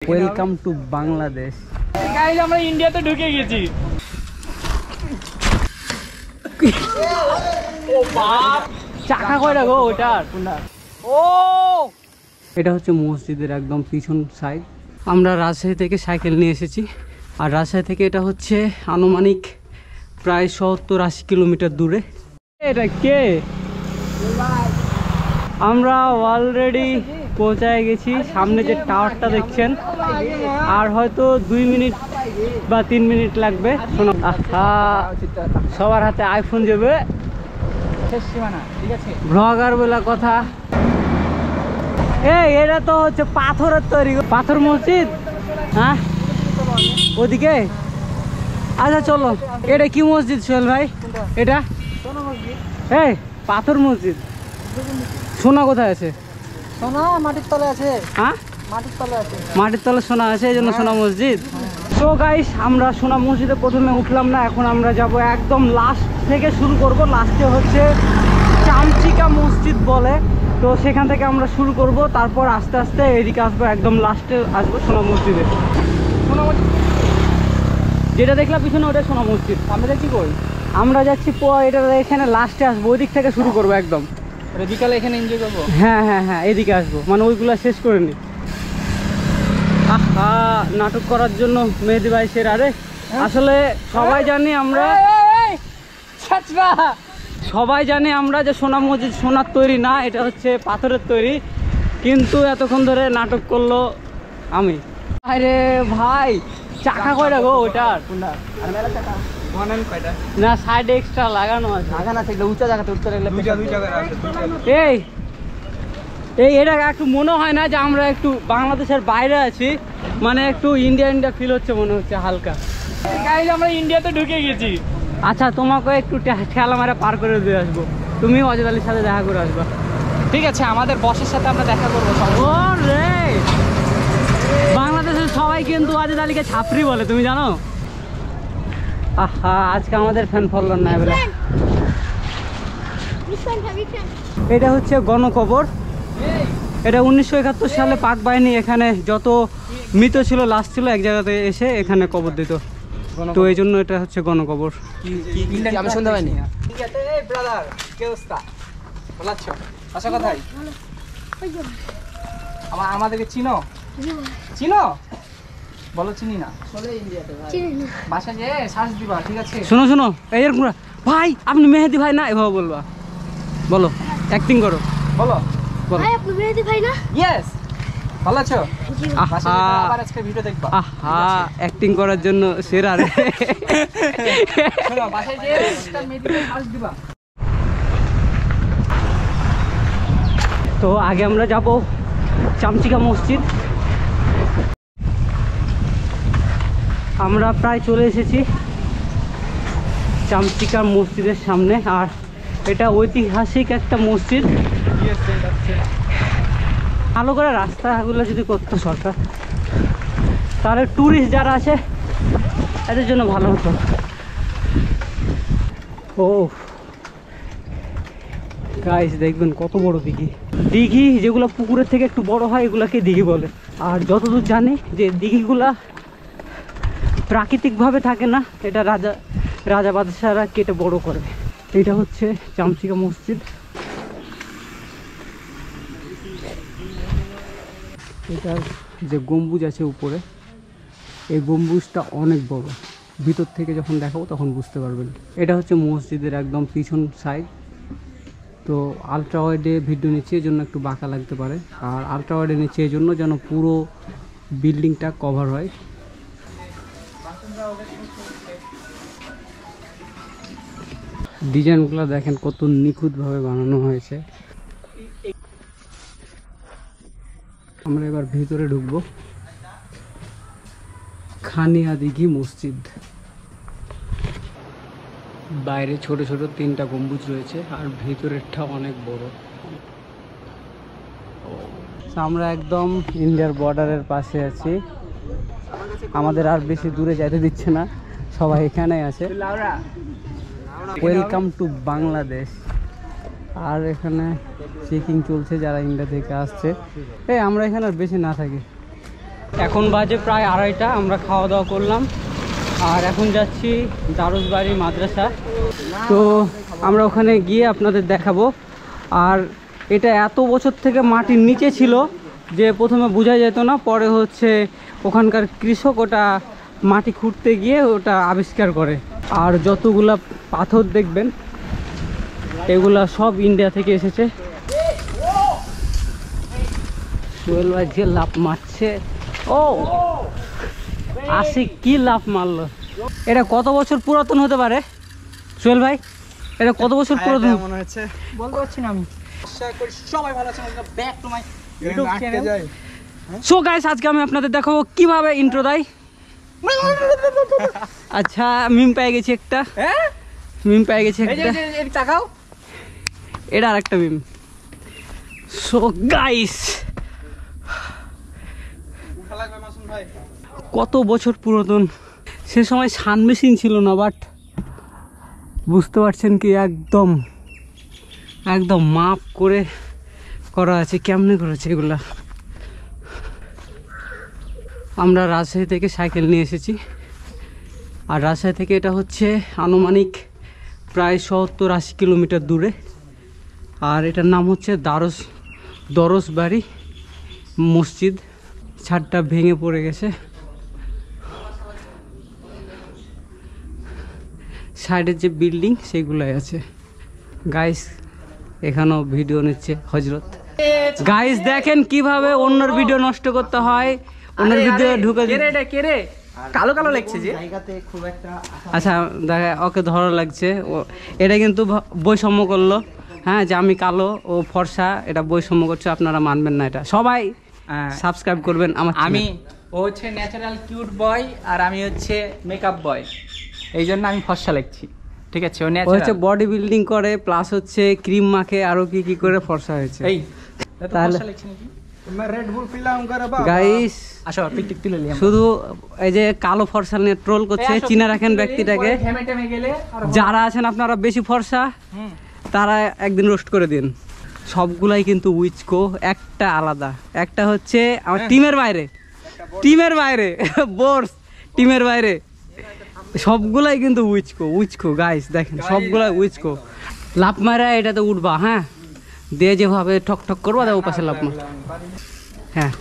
Welcome to Bangladesh. Guys আমরা ইন্ডিয়াতে ঢুকে গেছি। ও বাপ, চাকা কয়টা গো ওটার? ও এটা হচ্ছে মসজিদের একদম পিছন সাইড। আমরা রাজশাহী থেকে সাইকেল নিয়ে এসেছি, আর রাজশাহী থেকে এটা হচ্ছে আনুমানিক প্রায় 70-80 কিলোমিটার দূরে। এটা কে? আমরা অলরেডি পৌঁছায় গেছি। সামনে যে টাওয়ারটা দেখছেন, আর হয়তো 2 মিনিট বা 3 মিনিট লাগবে। শোনো, সবার হাতে আইফোন যাবে, ব্লগার বলা কথা। এই এটা তো হচ্ছে পাথরের তৈরি, পাথর মসজিদ। হ্যাঁ ওদিকে, আচ্ছা চলো। এটা কি মসজিদ সোহেল ভাই? এটা এই পাথর মসজিদ। সোনা কোথায় আছে? সোনা মাটির তলে আছে। হ্যাঁ মাটির তলে আছে, মাটির তলে সোনা আছে, এই জন্য সোনা মসজিদ। তো গাইস আমরা সোনা মসজিদে প্রথমে উঠলাম না, এখন আমরা যাব একদম লাস্ট থেকে শুরু করব। লাস্টে হচ্ছে চামচিকা মসজিদ বলে, তো সেখান থেকে আমরা শুরু করব, তারপর আস্তে আস্তে এদিকে আসবো, একদম লাস্টে আসবো সোনা মসজিদে। সোনা মসজিদ যেটা দেখলাম পিছনে, ওটা সোনা মসজিদ। আমরা যাচ্ছি কই? আমরা যাচ্ছি এটা এখানে লাস্টে আসবো, ওই দিক থেকে শুরু করবো একদম। বিকালে এখানে এনজয় করবো। হ্যাঁ হ্যাঁ হ্যাঁ, এদিকে আসবো, মানে ওইগুলো শেষ করে নি। নাটক করার জন্য মেহেদি ভাই সেরা রে। আসলে সবাই জানি আমরা, সবাই জানি আমরা যে সোনা মসজিদ সোনার তৈরি না, এটা হচ্ছে পাথরের তৈরি। কিন্তু এতক্ষণ ধরে নাটক করলো আমি। আরে ভাই, চাকা কয়টা গো ওটার? না সাইডে এক্সট্রা লাগানো আছে। লাগানো আছে, উঁচা জায়গাতে উঠতে গেলে এই এই এটা একটু মনে হয় না যে আমরা একটু বাংলাদেশের বাইরে আছি, মানে একটু ইন্ডিয়া ইন্ডিয়া ফিল হচ্ছে মনে হচ্ছে হালকা। গাইস আমরা ইন্ডিয়াতে ঢুকে গেছি। আচ্ছা তোমাকে একটু ঠেলা মারা পার করে দিয়ে আসবো, তুমি অজয় আলীর সাথে দেখা করে আসবা। ঠিক আছে, আমাদের বসের সাথে আমরা দেখা করবো। ও রে, বাংলাদেশের সবাই কিন্তু অজয় আলীকে ছাপরি বলে, তুমি জানো? আজকে আমাদের ফ্যান ফলোয়ার না বলে। এটা হচ্ছে গণকবর। এটা 1971 সালে পাক বাহিনী এখানে যত মৃত ছিল, লাশ ছিল, এক জায়গাতে এসে এখানে কবর দিত, তো এই জন্য এটা হচ্ছে গণকবর। আমি শুনতে পাইনি। ঠিক আছে, এই ব্রাদার কি অবস্থা? ভালো আছো? আশা কথাই আমাদেরকে চিনো? চিনো? বলো চিনি না। বাসা যে শ্বাস দিবা, ঠিক আছে? শোনো শোনো, এই ভাই আপনি মেহেদি ভাই না, এভাবে বলবা। বলো, অ্যাক্টিং করো, বলো বলো। ভাই আপনি মেহেদি ভাই না? ইয়েস। ভালো আছো? বাসা যেতে আবার আজকে ভিডিও দেখবা। অ্যাক্টিং করার জন্য সেরা রে। শোনো, বাসায় যে একটা মেহেদি শ্বাস দিবা। তো আগে আমরা যাব চামচিকা মসজিদ। আমরা প্রায় চলে এসেছি চামচিকা মসজিদের সামনে, আর এটা ঐতিহাসিক একটা মসজিদ। ভালো করে রাস্তাগুলো যদি করতো সরকার, তাহলে ট্যুরিস্ট যারা আছে এদের জন্য ভালো হতো। ও গাইস দেখবেন কত বড় দিঘি। দিঘি যেগুলো পুকুরের থেকে একটু বড় হয়, এগুলাকে দিঘি বলে। আর যতদূর জানি যে দিঘিগুলা প্রাকৃতিকভাবে থাকে না, এটা রাজা বাদশাহরা কেটে বড় করে। এটা হচ্ছে চামচিকা মসজিদ। এটার যে গম্বুজ আছে উপরে, এই গম্বুজটা অনেক বড়, ভিতর থেকে যখন দেখাবো তখন বুঝতে পারবেন। এটা হচ্ছে মসজিদের একদম পিছন সাইড। তো আলট্রা ওয়াইডে ভিডিও নিচ্ছে, এই জন্য একটু বাঁকা লাগতে পারে, আর আলট্রা ওয়াইডে নিচ্ছে এই জন্য যেন পুরো বিল্ডিংটা কভার হয়। ডিজাইনগুলো দেখেন কত নিখুঁতভাবে বানানো হয়েছে। আমরা এবার ভিতরে ঢুকবো। খানিয়া দিঘি মসজিদ। বাইরে ছোট ছোট 3টা গম্বুজ রয়েছে, আর ভিতরেরটা অনেক বড়। আমরা একদম ইন্ডিয়ার বর্ডারের পাশে আছি, আমাদের আর বেশি দূরে যেতে দিচ্ছে না, সবাই এখানেই আছে। Welcome to Bangladesh. আর এখানে চেকিং চলছে যারা ইন্ডিয়া থেকে আসছে। আমরা এখানে আর বেশি না থাকি, এখন বাজে প্রায় 2:30, আমরা খাওয়া দাওয়া করলাম আর এখন যাচ্ছি দারুসবাড়ি মাদ্রাসা। তো আমরা ওখানে গিয়ে আপনাদের দেখাবো। আর এটা এত বছর থেকে মাটির নিচে ছিল যে প্রথমে বোঝা যেত না, পরে হচ্ছে ওখানকার কৃষক ওটা মাটি খুঁড়তে গিয়ে ওটা আবিষ্কার করে। আর যতগুলা পাথর দেখবেন এগুলা সব ইন্ডিয়া থেকে এসেছে। সোহেল ভাই যে লাফ মারছে, ও আশিক কি লাফ মারলো। এটা কত বছর পুরাতন হতে পারে সোহেল ভাই? এটা কত বছর পুরাতন মনে হচ্ছে, বলতে পারছি না আমি। আশা করি সবাই ভালো আছেন। Back to my YouTube channel. So guys, আজকে আমি আপনাদের দেখাবো কিভাবে ইন্ট্রো দেয়। আচ্ছা, মিম পেয়ে গেছি একটা, মিম পেয়ে গেছি একটা, তাকাও, এটা আর একটা মিম। সো গাইস, কত বছর পুরাতন। সে সময় সান মেশিন ছিল না, বাট বুঝতে পারছেন কি একদম একদম মাপ করে করা আছে। কেমনে করেছে এগুলা? আমরা রাজশাহী থেকে সাইকেল নিয়ে এসেছি, আর রাজশাহী থেকে এটা হচ্ছে আনুমানিক প্রায় 70-80 কিলোমিটার দূরে। আর এটার নাম হচ্ছে দরসবাড়ি মসজিদ। ছাদটা ভেঙে পড়ে গেছে, সাইডের যে বিল্ডিং সেগুলাই আছে। গাইস এখানেও ভিডিও নিচ্ছে হজরত। গাইস দেখেন কিভাবে অন্যের ভিডিও নষ্ট করতে হয়, অন্যের ভিডিও ঢুকে কে কালো কালো লাগছে যে। আচ্ছা দেখা, ওকে ধরা লাগছে। এটা কিন্তু বৈষম্য করলো, হ্যাঁ, যে আমি কালো ও ফর্সা, এটা বৈষম্য করছে। আপনারা মানবেন না এটা। সবাই সাবস্ক্রাইব করবেন আমার। আমি ও হচ্ছে ন্যাচারাল কিউট বয় আর আমি হচ্ছে মেকআপ বয়, এই জন্য আমি ফর্সা লাগছি, ঠিক আছে? ও হচ্ছে বডি বিল্ডিং করে, প্লাস হচ্ছে ক্রিম মাখে, আরো কি কি করে ফর্সা হয়েছে। এই তাহলে গাইস আসো পিকটিক তুলে নিই। শুধু এই যে কালো ফর্সা নিয়ে ট্রোল করছে, চিনে রাখেন ব্যক্তিটাকে। যারা আছেন আপনারা বেশি ফর্সা, তারা একদিন রোস্ট করে দিন। সবগুলাই কিন্তু উইচকো, একটা আলাদা, একটা হচ্ছে আমার টিমের বাইরে, টিমের বাইরে বোর্স, টিমের বাইরে সবগুলাই কিন্তু উইচকো গাইস দেখেন, সবগুলাই উইচকো। লাভ মারা এটাতে উঠবা, হ্যাঁ, দিয়ে যেভাবে ঠক ঠক করবা ও পাশে লাভ মার, হ্যাঁ।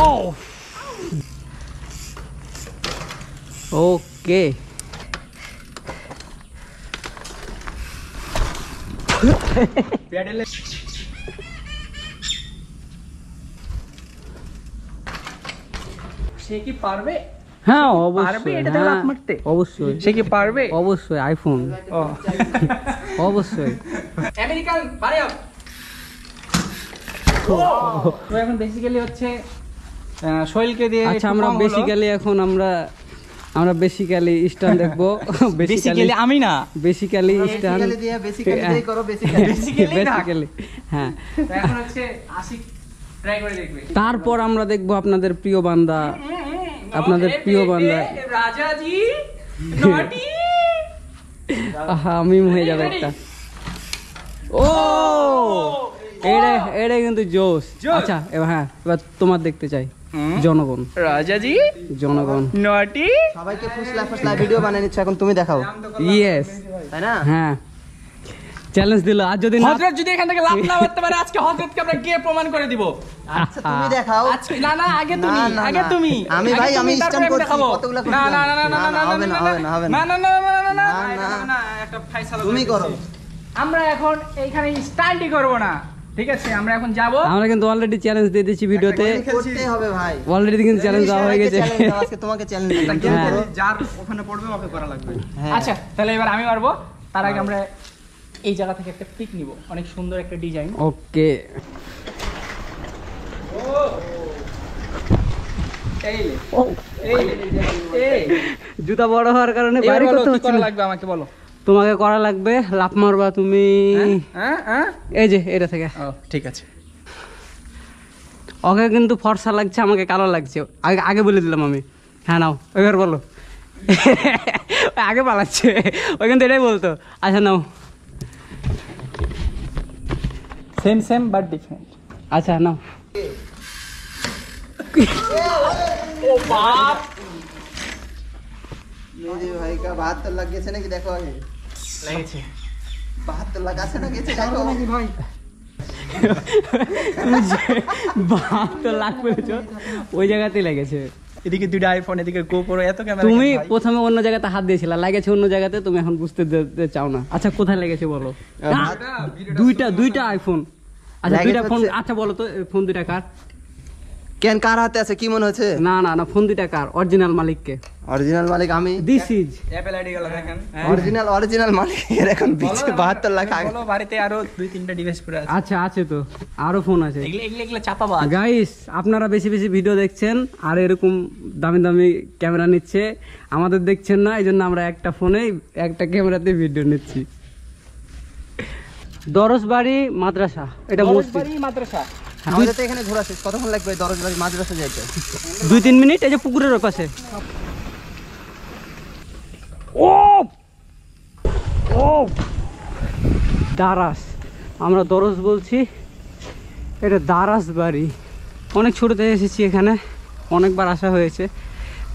ও ওকে, সে কি পারবে? হ্যাঁ পারবে অবশ্যই, এটা লাফ মারতে? অবশ্যই সে কি পারবে? অবশ্যই, আইফোন ও অবশ্যই। আমেরিকান বাড়ি আপ। তো এখন বেসিক্যালি হচ্ছে সোহেলকে দিয়ে। আচ্ছা, আমরা বেসিক্যালি এখন আমরা বেসিক্যালি স্ট্যান্ড দেখবো। বেসিক্যালি আমি না, বেসিক্যালি স্ট্যান্ড দিয়ে বেসিক্যালি করো, বেসিক্যালি, হ্যাঁ। এখন হচ্ছে আশিক ট্রাই করে দেখবে। তারপর আমরা দেখবো আপনাদের প্রিয় বান্দা, আপনাদের প্রিয় বান্দা রাজাজি নটি। মিম হয়ে যাবে একটা। ও এটা কিন্তু জোশ। আচ্ছা এবার, হ্যাঁ, এবার তোমার দেখতে চাই জনগণ। রাজাজি জনগণ নটি। সবাইকে ফুসলা ভিডিও বানিয়ে নিচ্ছ, এখন তুমি দেখাও। ইয়েস, তাই না? হ্যাঁ, চ্যালেঞ্জ দিল। আর যদি হযরত যদি এখান থেকে লাভ না করতে পারে, আজকে হযরতকে আমরা গিয়ে প্রমাণ করে দিব। আচ্ছা তুমি দেখাও। আজকে না আগে তুমি, না, আগে তুমি। আমি ভাই, আমি স্ট্যান্ড করছি, দেখাবো। কতগুলা না না না না না, হবে না, হবে না, হবে না। না, একটা ফয়সালা তুমি করো। আমরা এখন এইখানে স্ট্যান্ডই করব না, ঠিক আছে? আমরা এখন যাব। আমরা কিন্তু অলরেডি চ্যালেঞ্জ দিয়ে দিয়েছি ভিডিওতে, করতে হবে ভাই। অলরেডি কিন্তু চ্যালেঞ্জ দেওয়া হয়ে গেছে। আজকে তোমাকে চ্যালেঞ্জ দিলাম, তুমি হ্যাঁ। করো। যার ওখানে পড়বে ওকে করা লাগবে। হ্যাঁ। আচ্ছা তাহলে এবার আমি মারবো। তার আগে আমরা এই জায়গা থেকে একটা পিক নিব, অনেক সুন্দর একটা ডিজাইন। ওকে, জুতা বড় হওয়ার কারণে বাইরে করতে হচ্ছে না। লাগবে আমাকে বলো। তোমাকে করা লাগবে, লাফ মারবা তুমি এই যে এটা থেকে। ঠিক আছে। ওকে কিন্তু ফর্সা লাগছে, আমাকে কালো লাগছে, আগে বলে দিলাম আমি। হ্যাঁ নাও, এবার বলো। আগে পালাচ্ছে, ওইখান থেকে এটাই বলতো। আচ্ছা নাও। Same same but different. আচ্ছা নাও। मेरे भाई का 72 লাখ গেছে নাকি দেখো আগে। লেগেছে 72 লাখ আছে না গেছে দেখো নাকি ভাই? তুমি যে 72 লাখ পেয়েছো ওই জায়গাতেই লেগেছে। এদিকে দুটো আইফোন, এদিকে গোপ্রো, এত ক্যামেরা। তুমি প্রথমে অন্য জায়গাতে হাত দিয়েছিলা, লাগেছে অন্য জায়গাতে, তুমি এখন বুঝতে চাও না। আচ্ছা কোথায় লেগেছে বলো? দুইটা আইফোন। আচ্ছা দুইটা ফোন। আচ্ছা বলো তো ফোন দুইটা কার? কেন কার হাতে আছে কি মনে হচ্ছে? না না না, ফোন দুইটা কার? অরিজিনাল মালিককে। অরিজিনাল মালিক আমি। দিস ইজ অ্যাপল আইডি গুলো দেখেন। অরিজিনাল মালিক এর এখন 72 লাখ আগে। বলো বাড়িতে আরো 2-3টা ডিভাইস পুরো আছে। আচ্ছা আছে তো, আরো ফোন আছে। এগুলো চাপাবা। গাইস আপনারা বেশি বেশি ভিডিও দেখছেন আর এরকম দামি দামি ক্যামেরা নিচ্ছে, আমাদের দেখছেন না, এই জন্য আমরা একটা ফোনে একটা ক্যামেরাতে ভিডিও নিচ্ছি। দরজবাড়ি মাদ্রাসা, এটা মসজিদ। মাদ্রাসা। আমাদের তো এখানে ঘোরা শেষ, কতক্ষণ লাগবে দরজবাড়ি মাদ্রাসা যাইতে? 2-3 মিনিট। এই যে পুকুরের পাশে। ও ও দারাস, আমরা দরজ বলছি, এটা দারাস বাড়ি। অনেক ছোট থেকে এসেছি এখানে, অনেকবার আসা হয়েছে।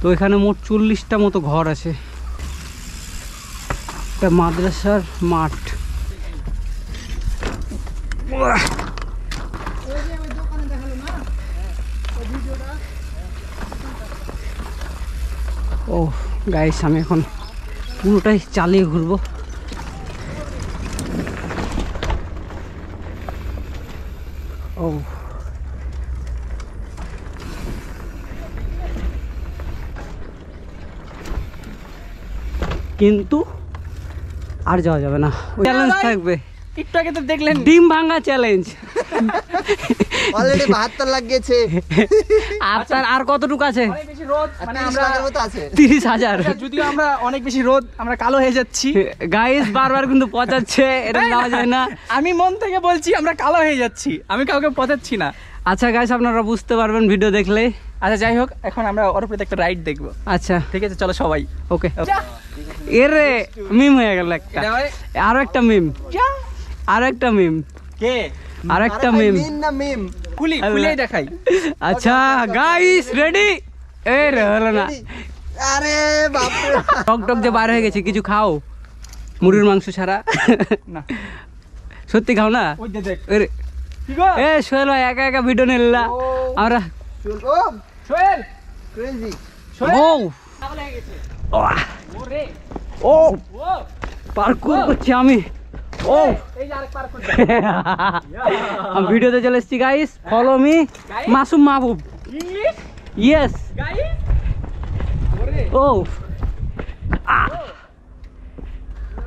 তো এখানে মোট 40টা মতো ঘর আছে। এটা মাদ্রাসার মাঠ। ও গাইস আমি এখন পুরোটাই চালিয়ে ঘুরবো। ও কিন্তু আর যাওয়া যাবে না, চ্যালেঞ্জ থাকবে। একটু আগে তো দেখলেন ডিম ভাঙা চ্যালেঞ্জ। অলরেডি 72 লাখ গেছে। আপনার আর কতটুকু আছে? অনেক বেশি রোদ, মানে 30 আমরা লাখের মতো আছে। 30,000। যদিও আমরা অনেক বেশি রোদ, আমরা কালো হয়ে যাচ্ছি। গাইস বারবার কিন্তু পচাচ্ছে, এটা নেওয়া যায় না। আমি মন থেকে বলছি আমরা কালো হয়ে যাচ্ছি, আমি কাউকে পচাচ্ছি না। আচ্ছা গাইস আপনারা বুঝতে পারবেন ভিডিও দেখলে। আচ্ছা যাই হোক, এখন আমরা ওর উপরে একটা রাইড দেখবো। আচ্ছা ঠিক আছে চলো সবাই। ওকে। এরে মিম হয়ে গেল একটা, আরো একটা মিম, আরো একটা মিম, কে আর একটা আরে ভাই, মিম। মিম না মিম। খুলেই দেখাই। আচ্ছা গাইস রেডি? এই রে হলো না। আরে বাপ রে। টক টক যে বার হয়ে গেছে, কিছু খাও মুরগির মাংস ছাড়া। না সত্যি খাও না? ওই যে দেখ। এরে কি গো এ সোহেল ভাই একা একা ভিডিও নিলা আমরা। ও সোহেল, ক্রেজি। ও পাগল হয়ে গেছে। ওয়াহ, ওরে ও ও পার্কুর করছি আমি। ও এই যে আরেক পার করতে। আমি ভিডিওতে চলে এসেছি guys, follow me Masum Mahbub. English yes. Guys. ওরে ও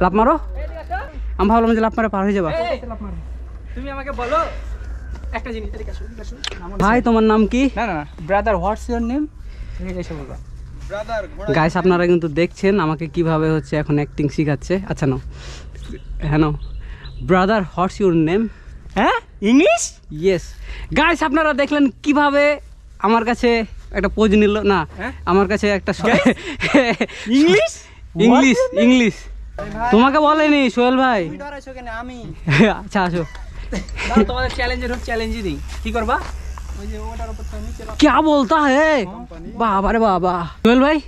লাভ মারো। এদিকে আসো। আমি ভাবলাম যে লাভ মারে পার হয়ে যাবা। এই, তুমি আমাকে বলো একটা জিনিস। এদিকে আসো, এদিকে আসো। ভাই তোমার নাম কি? না না ব্রাদার, হোয়াটস ইওর নেম? তুমি এসে বলবা। গাইস আপনারা কিন্তু দেখছেন আমাকে কিভাবে হচ্ছে এখন অ্যাক্টিং শেখাচ্ছে। আচ্ছা নাও, হ্যাঁ নাও। Brother what's your name? হ্যাঁ ইংলিশ। ইয়েস গাইস আপনারা দেখলেন কিভাবে আমার কাছে একটা পোজ নিল না, হ্যাঁ? আমার কাছে একটা ইংলিশ ইংলিশ ইংলিশ তোমাকে বলেনি সোহেল ভাই। তুমি ডরাইছো কেন? আমি আচ্ছা আসো। দাও তোমাদের চ্যালেঞ্জের হোক, চ্যালেঞ্জই দিই। কি করবা? ওই যে ওটার উপর তো নিচে রাখো। क्या बोलता है বাবা রে বাবা। সোহেল ভাই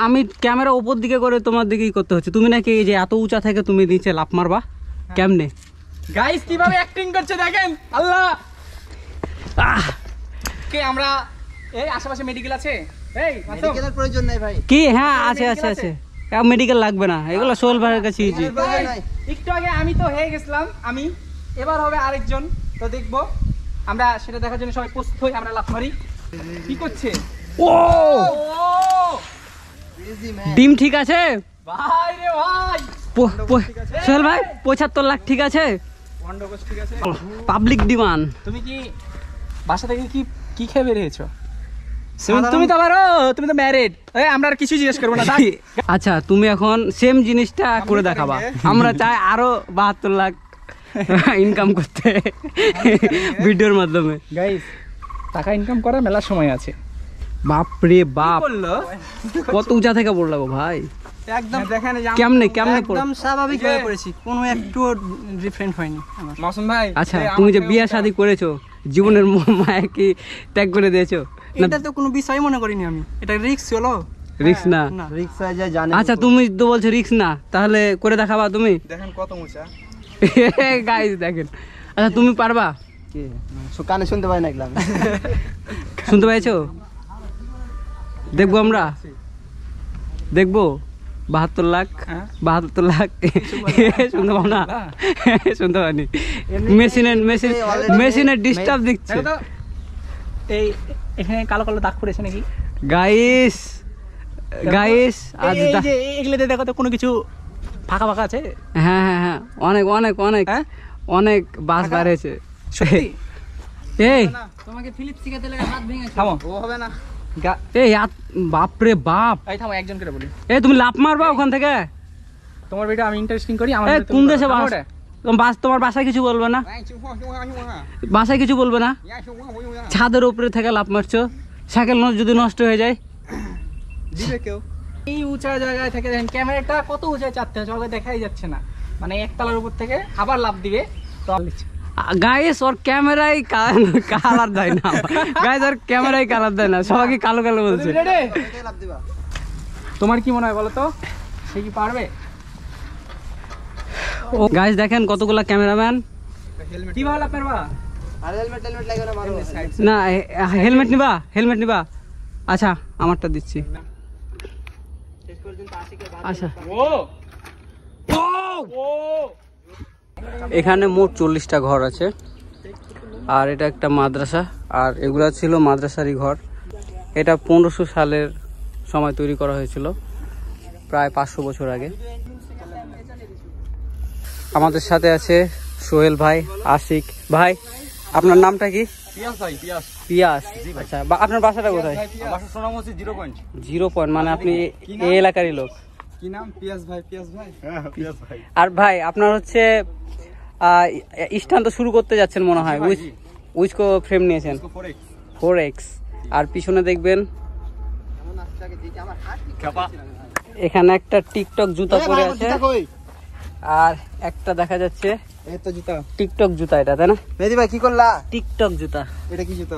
আমি ক্যামেরা উপর দিকে করে তোমার দিকেই করতে হচ্ছে, তুমি নাকি এই যে এত উঁচা থেকে তুমি নিচে লাফ মারবা কেমনে? গাইস কিভাবে অ্যাক্টিং করছে দেখেন। আল্লাহ আহ, কে আমরা এই আশেপাশে মেডিকেল আছে? এই মাসুম, মেডিকেলের প্রয়োজন নাই ভাই। কি হ্যাঁ আছে medical আছে আছে? আছে, মেডিকেল লাগবে না, এগুলো সোহেল ভাইয়ের কাছে ইজি। প্রয়োজন নাই। একটু আগে আমি তো হয়ে গেছিলাম, আমি এবার হবে আরেকজন, তো দেখবো আমরা সেটা দেখার জন্য সবাই প্রস্তুত হই, আমরা লাফ মারি। কি করছে? ও ও ক্রেজি ম্যান। ডিম ঠিক আছে ভাই রে ভাই, সোহেল ভাই? 75 লাখ ঠিক আছে? গন্ডগোজ ঠিক আছে। Public demand. তুমি কি বাসা থেকে কি কি খেয়ে বেরিয়েছো? তুমি তো আবার তুমি তো ম্যারিড। আমরা আর কিছু জিজ্ঞেস করবো না। থাক। আচ্ছা তুমি এখন সেম জিনিসটা করে দেখাবা, আমরা চাই আরো 72 লাখ ইনকাম করতে ভিডিওর মাধ্যমে। গাইস টাকা ইনকাম করার মেলা সময় আছে, বাপ রে বাপ, বললো কত উঁচা থেকে পড়লো গো ভাই। একদম দেখেন এই যে কেমনে কেমনে পড়লো? একদম স্বাভাবিক হয়ে পড়েছি, কোনো একটু ডিফারেন্ট হয়নি আমার। মাসুম ভাই আচ্ছা তুমি যে বিয়ে শাদী করেছো, জীবনের মায়া কি ত্যাগ করে দিয়েছো? না এটা তো কোনো বিষয় মনে করিনি আমি, এটা রিস্ক হলো। রিক্স না। না রিক্স হয়ে যায় জানে। আচ্ছা তুমি তো বলছো রিক্স না, তাহলে করে দেখাবা তুমি? দেখেন কত উঁচা। গাইস দেখেন। আচ্ছা তুমি পারবা? কি কানে শুনতে পাই না এগুলা আমি। শুনতে পাইছো? দেখবো আমরা, দেখবো 72 লাখ, হ্যাঁ। 72 লাখ শুনতে পাও না? শুনতে পাইনি, মেশিনের ডিস্টার্ব দিচ্ছে। দেখো তো এই এখানে কালো কালো দাগ পড়েছে নাকি? গাইস গাইস আজ এই যে এগুলোতে দেখো তো কোনো কিছু ফাঁকা ফাঁকা আছে। হ্যাঁ হ্যাঁ হ্যাঁ, অনেক অনেক অনেক হ্যাঁ? অনেক বাস বাড়িয়েছে। সত্যি? এই তোমাকে ফিলিপ শিখাতে লাগে, হাত ভেঙেছে। থামো। ও হবে না। এই বাপ রে বাপ, এই থামো, একজন করে বলি। এই তুমি লাফ মারবা ওখান থেকে? তোমার ভিডিও আমি ইন্টারেস্টিং করি। আমার এই ভিডিও কোন তুমি দেশে করো। বাস? তোমার বাসায় কিছু বলবে না? বাসায় কিছু বলবে না? ছাদের উপরে থেকে লাফ মারছো, সাইকেল যদি নষ্ট হয়ে যায়? দিবে কেউ? এই উঁচা জায়গায় থেকে দেখেন ক্যামেরাটা কত উঁচায় চাপতে হচ্ছে, ওকে দেখাই যাচ্ছে না। মানে একতলার উপর থেকে আবার লাফ দিবে তো গাইস ওর ক্যামেরাই কালার দেয় না, গাইস ওর ক্যামেরাই কালার দেয় না, সবাইকে কালো কালো বলছে। তোমার কি মনে হয় বলো তো, সে কি পারবে? ও গাইস দেখেন কতগুলা ক্যামেরাম্যান। কিভাবে লাফ মারবা? আরে হেলমেট লাগবে না মারো। না হেলমেট নিবা? হেলমেট নিবা? আচ্ছা আমারটা দিচ্ছি। আচ্ছা ও ও এখানে মোট 40টা ঘর আছে, আর এটা একটা মাদ্রাসা, আর এগুলা ছিল মাদ্রাসারই ঘর। এটা 1500 সালের সময় তৈরি করা হয়েছিল, প্রায় 500 বছর আগে। আমাদের সাথে আছে সোহেল ভাই, আশিক ভাই। আপনার নামটা কি? পিয়াস ভাই, পিয়াস। পিয়াস। আচ্ছা আপনার বাসাটা কোথায়? বাসা সোনাম হচ্ছে 0 পয়েন্ট। 0 পয়েন্ট, মানে আপনি এই এলাকারই লোক? কি নাম? পিয়াস ভাই, পিয়াস ভাই। হ্যাঁ পিয়াস ভাই। আর ভাই আপনার হচ্ছে স্টান্ট তো শুরু করতে যাচ্ছেন মনে হয়, উইচকো ফ্রেম নিয়েছেন? 4x। আর পিছনে দেখবেন এখানে একটা টিকটক জুতা পরে আছে, আর একটা দেখা যাচ্ছে এই তো জুতা। টিকটক জুতা, এটা তাই না? মেহেদি ভাই কি করলা? টিকটক জুতা। এটা কি জুতা?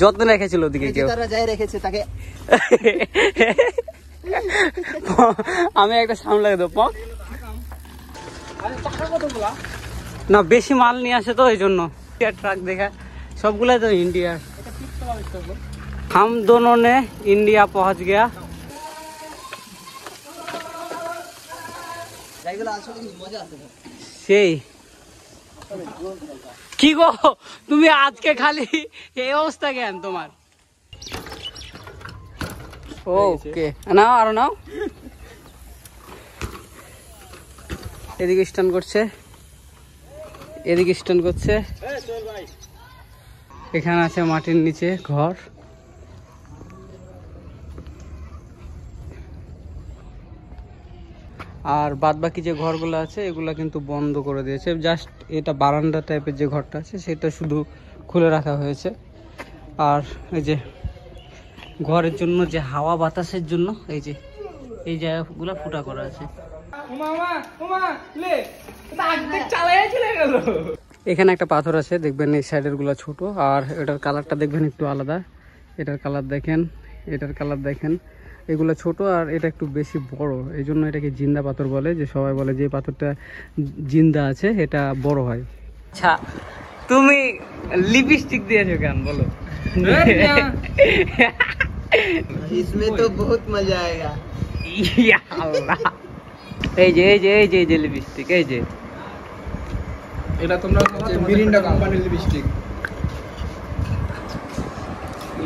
যত্ন রেখেছিল ওদিকে কেউ? জুতাটা যাই রেখেছে তাকে। আমি একটা সামলাই দেবো না, বেশি মাল নিয়ে আসে তো এই জন্য। ট্রাক দেখা সবগুলাই তো ইন্ডিয়ার। हम दोनों ने इंडिया पहुंच गया। সেই কি গো তুমি আজকে খালি এই অবস্থা কেন তোমার? ওকে নাও, আরো নাও। এদিকে স্ট্যান্ড করছে, এদিকে স্ট্যান্ড করছে। এখানে আছে মাটির নিচে ঘর। আর বাদ বাকি যে ঘরগুলো আছে এগুলা কিন্তু বন্ধ করে দিয়েছে, জাস্ট এটা বারান্দা টাইপের যে ঘরটা আছে সেটা শুধু খুলে রাখা হয়েছে। আর এই যে ঘরের জন্য যে হাওয়া বাতাসের জন্য এই যে এই জায়গাগুলো ফুটা করা আছে। এখানে একটা পাথর আছে দেখবেন, এই সাইডের গুলা ছোট, আর এটার কালারটা দেখবেন একটু আলাদা। এটার কালার দেখেন, এটার কালার দেখেন, এগুলো ছোট আর এটা একটু বেশি বড়, এই জন্য এটাকে জিন্দা পাথর বলে। যে সবাই বলে যে পাথরটা জিন্দা আছে এটা বড় হয়। আচ্ছা তুমি লিপস্টিক দিয়েছো কেন বলো? इसमें तो बहुत मजा आएगा। ইয়া আল্লাহ, এই যে এই যে এই যে এই যে লিপস্টিক, এই যে এটা তোমরা মিরিন্ডা কোম্পানির লিপস্টিক।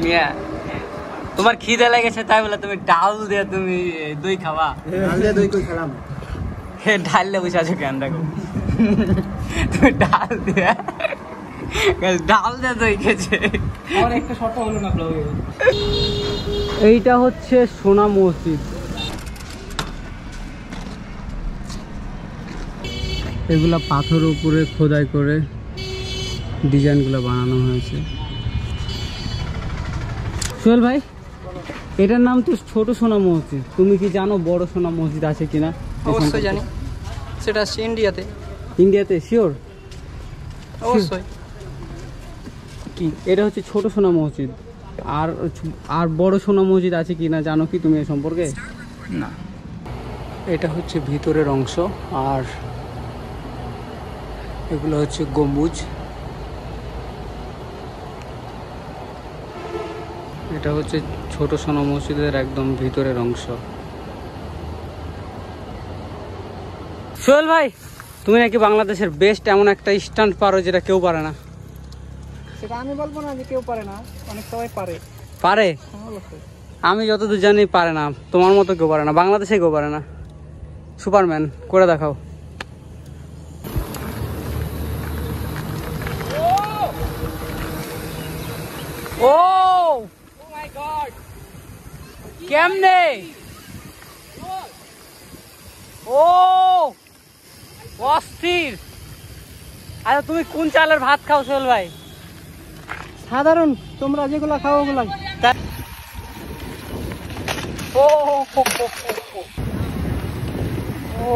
মিয়া তোমার খিদে লেগেছে তাই বলে তুমি ডাল দিয়ে তুমি দই খাবা? আলে দই কই খেলাম। হে ডাল বসে আছো কেন? দেখো তুমি ডাল দিয়ে দই খেয়েছে। আমার একটা শর্ট হলো না ব্লগে। এইটা হচ্ছে সোনা মসজিদ। এগুলা পাথর উপরে খোদাই করে ডিজাইনগুলো বানানো হয়েছে। সোহেল ভাই, এটার নাম তো ছোট সোনা মসজিদ, তুমি কি জানো বড় সোনা মসজিদ আছে কিনা? অবশ্যই জানি, সেটা আছে ইন্ডিয়াতে। ইন্ডিয়াতে শিওর? অবশ্যই। কি এটা হচ্ছে ছোট সোনা মসজিদ, আর আর বড় সোনা মসজিদ আছে কিনা জানো কি তুমি এ সম্পর্কে? না। এটা হচ্ছে ভিতরের অংশ, আর এগুলো হচ্ছে গম্বুজ। এটা হচ্ছে ছোট সোনা মসজিদের একদম ভিতরের অংশ। সোহেল ভাই, তুমি নাকি বাংলাদেশের বেস্ট এমন একটা স্টান্ট পারো যেটা কেউ পারে না। সেটা আমি বলবো না যে কেউ পারে না, অনেক সবাই পারে। পারে? অবশ্যই। আমি যতদূর জানি পারে না, তোমার মতো কেউ পারে না, বাংলাদেশে কেউ পারে না। সুপারম্যান করে দেখাও। ও মাই গড, কেমনে? ও অস্থির। আচ্ছা তুমি কোন চালের ভাত খাও সোহেল ভাই? সাধারণ তোমরা যেগুলো খাও ওগুলাই। ও ও